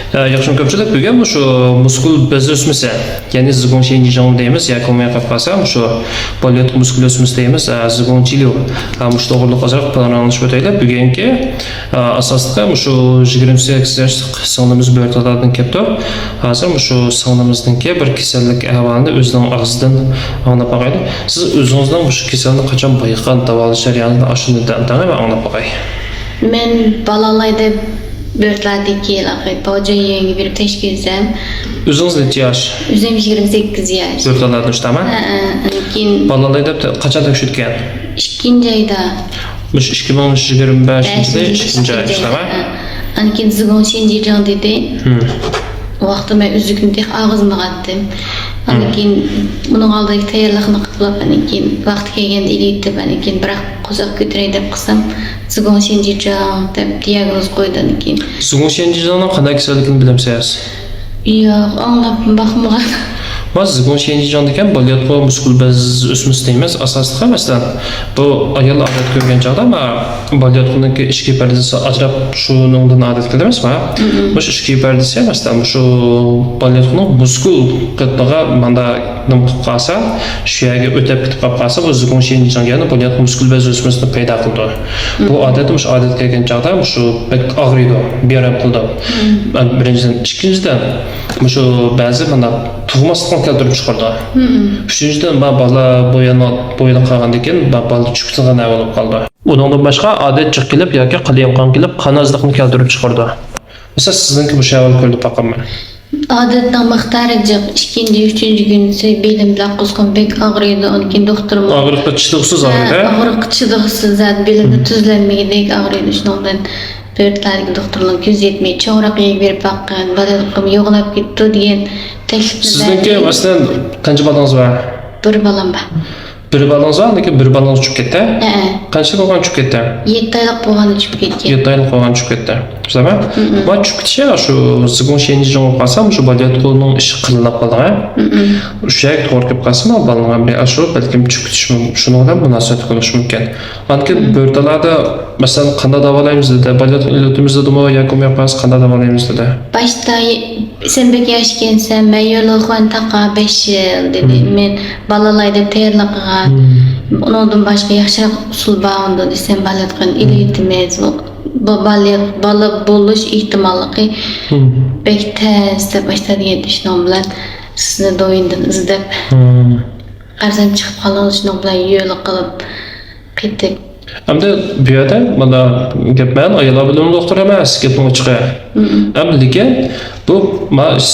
Yaxshi ko'pchilik bilgan shu muskul bez o'smasi, ya'ni zigon shenjijong deymiz, yakomay qafqasam shu polyot muskul o'smasi deymiz, zigon chilyo. Shu to'g'riliq ozroq planlanishib o'taylik. Bugungi asosda shu 28 yoshlik singlimimiz bo'rtalardan keldi. Hozir shu singlimizning bir kasallik ahvolini o'zining og'zidan anglab olaylik. Siz o'zingizdan shu kasallikni qachon bayqagan, davolash jarayonini ashundan anglab olay. Men balalayda Börtlardaki poğacayı bir teşkilsem. Özünüz neçe yaş? Özüm 28 yaş. Börtlardın işte mi? Balalayda kaçan tekşütken? İkinci ayda. 2025 ikinci ay işte mi? Ankin zigon şenjijan dedi. Vaqtı ben üzükünü tek ağzıma attım. Ankin bunun aldığı tayarlıqını qıplap, ankin vaqt kelgende iliydi, ankin bırak qozaq götürey dep qısam. Zigon shenjijan dep diagnoz qo'ydi ankin. Zigon shenjijanning qanday kasalligini bilamsiz? Yo'q, anglab baxmagan. Zigon shenjijan degan balyotqo muskul bez o'smasi deymiz. Asosida masalan bu ayol odat ko'rgan chog'da balyotqoning ichki pardasi ajrab shuningdan odat qilamizmi? Bu ichki pardasi masalan shu balyotqoning muskul qattig'i manda nim qilib qolsa, shu yerga o'tib ketib qolsa, bu zigon shenjijan ya'ni balyotqo muskul bez o'smasini paydo qildi. Bu odatda shu odat kelgan chog'da shu pek og'riydi, beram qildi. Birinchidan, ikkinchidan shu ba'zi mana tug'masdan keltirib chiqardi. Uchinchidan bola bo'yinib qolgandan keyin bola chuktigan bo'lib qoldi. Undan boshqa odat chiqib yoki qilyamqon kelib qonozlikni keltirib chiqardi. Mesela sizinki bu şey ko'rib boqaman. Odatda miqdori jiq ikkinchi, uchinchi kunisi belim bilan qo'zg'on bek og'riydi. Onkin doktorim og'riqqa chidiqsiz og'riydi. Og'riq chidiqsiz zat belimni tuzlanmagandek og'riydi. Shundan Börtlarga doktorlar ko'z yetmay cho'roq yeb berib baqqan, balaligim yo'qlab ketdi degan taklifni. Sizniki masalan qancha bolangiz bor? Bir balam bor. Bir balangiz bor, lekin bir balangiz uchib ketdi? Qancha bo'lgan uchib ketdi? 7 oylik bo'lgan uchib ketgan. 7 oylik bo'lgan uchib ketdi. Bilaman? Bu uchib ketishi shu zigon shenjijan bo'lib qolsa, shu balyotqoning ishi qilinib qolgan. O'sha yerga to'g'ri kelib qolsa, balalarga shu balkim uchib ketishi mumkin. Shuni bilan munosabat qilish mumkin. Balki bo'rtalarda masalan qanday davolaymiz dedi, balyotqo iltimizda demo yoki yo'qmas qanday davolaymiz dedi. Başta sen bek yaşkensen ben yo'lxon taqa 5 yil dedi. Men balalayda tayyorlab qilgan. Undan boshqa yaxshiroq usul bor desem balyotqon ilitimiz bala bo'lish ehtimolli bek tezda boshladigan ishnom bilan sizni do'yindan izlab qarzan chiqib qolgan ishnom bilan yo'l qilib ketdik. Hamda bu yerda mana gap men ayollar bilan doktor emas, gapning chiqi. Lekin bu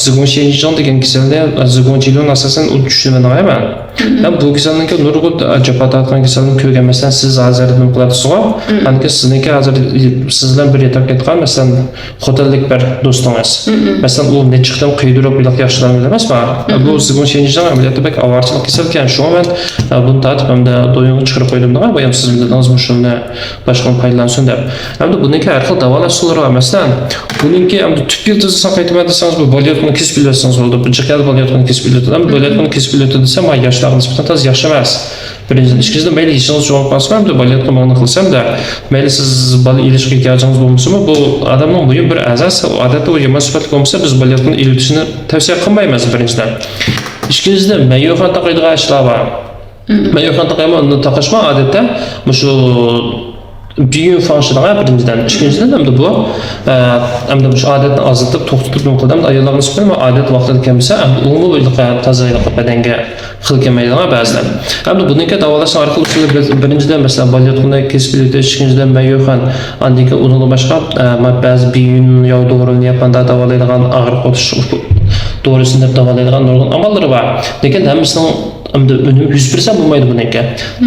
zigon shenjijan degan kasallik, zigon chilyon asosan u tushunmayman. Bu kasallikka nurg'un japatatgan kasallik ko'rgan masalan siz hozir nima qilasizmi? Balki sizniki hozir siz bilan bir yetab ketgan masalan xotinlik bir do'stingiz. Masalan u nechqadam qiydirib bilan yaxshilanadi emasmi? Bu zigon shenjijan amaliyotda bak avarchilik kasal ekan. Shu men buni tatib hamda do'yinga chiqarib qo'ydim da, bu ham siz bildingiz shuni boshqa foydalansin deb. Hamda buniki har xil davolash usullari bor. Masalan, buniki hamda tüp yıldızı qaytib desangiz, bu balyotqoni kesib bilsangiz bo'ldi. Bu jiqyal balyotqoni kesib biladi. Hamda balyotqoni kesib biladi desam, men yoshlarga nisbatan tez yaxshi emas. Birinchidan, ikkinchidan mayli ishingiz javob qilsam, hamda balyotqoni ma'no qilsam da, mayli siz bola ilishga ehtiyojingiz bo'lmasa-mu, bu odamning muhim bir a'zosi, odatda u yomon sifatli bo'lsa, biz balyotqoni ilishni tavsiya qilmaymiz birinchidan. Ikkinchidan, men yo'qon taqaydigan ishlar bor. Men yo'qon taqayman, uni taqashma odatda shu büyüğün fanşıdan birinciden, ikinciden hem de bu şu adetini azaltıp to'xtatib nima qildim ayollarga nisbatan odat vaqtida kelmasa umumiy tozalik badanga xil kelmaydigan ba'zilar. Hamda buniki davolash orqali usullar birinchidan masalan balyotqoni kesib o'tish, ikkinchidan mayoxon, andiki undan boshqa ba'zi büyüğün yo'q dorilarni yapanda davolaydigan og'riq o'tish doğrusunu deb davolaydigan nurg'un amallari bor. Lekin hammasining önüm 100% bo'lmaydi buniki.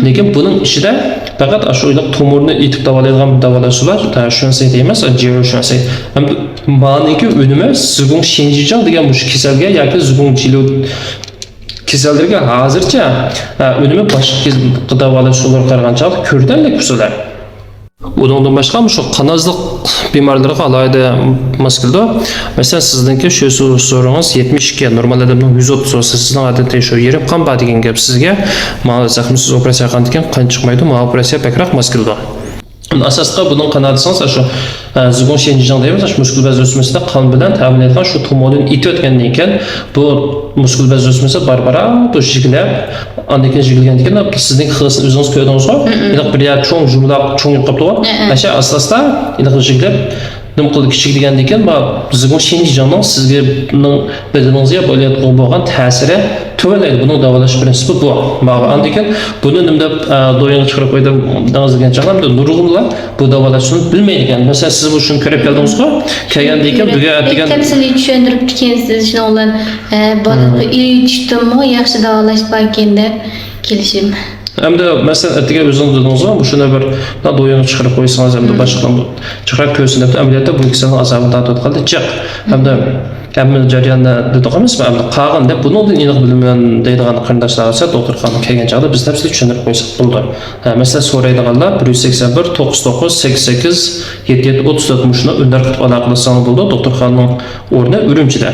Lekin buning ichida faqat ashuylab tomurni etib davolaydigan davolashlar, shunisi deymiz, jiro shunisi. Maniki önüme zigon shenjijan degan mush kasalga yoki zigon chilyo kasallarga hozircha önüme boshqa davolashlar qaraganchalik ko'rdanlik usullar. Bundan boshqa shu qanozliq bemorlarga alohida mas'ulda. Masalan, sizningki shu so'ringiz 72, normal odamning 130 bo'lsa, sizning odatda shu yerim qon bor degan gap sizga, mana zaxmsiz operatsiya qilgandan keyin qon chiqmaydi, mana operatsiya bakroq mas'ulda. Asasda bunun qanadısınız şu zigon şenjijan deymiz, şu muskul bez ösmesinde kan bilen təmin etken şu tumorun iti ötkenliği iken bu muskul bez ösmesi barbara bu jiglep andakin jigilgen diken sizin xılısın özünüz köydünüz o ilaq bir yer çoğun jumlaq çoğun yuqaptı o aşağı asasda ilaq jiglep nim qıldı kichik degan ekan zigon şenjijanning sizga bedeningizga bo'lgan ta'siri tuvalaydi. Bunun davalash prinsipi bu. Ma'an degan buni nimda do'yinga chiqarib qo'ydim degan chaqamda nurg'unlar bu davalashni bilmaydigan. Masalan siz bu shuni ko'rib keldingizku, kelgan degan buga degan tafsiliy tushuntirib ekansiz shuni bilan bola tushdimmi yaxshi davalash balkin deb kelishim. Hem de mesela ettiğe özün dediniz ama bu şuna bir doyunu çıkarıp koysanız hem de başka çıkarıp köysün de ameliyatta bu ikisinin azabını daha tut kaldı çık. Hem de hem jaryanda dedik ama hem de qağın deb bunu da iniq bilmeyen deydigan qarindoshlar olsa doktorxona kelgan chaqda biz tafsil tushuntirib qo'ysak bo'ldi. Mesela so'raydiganlar 181 99 88 77 34 mushuni undar qilib aloqa qilsangiz bo'ldi. Doktorxonaning o'rni Urumchida.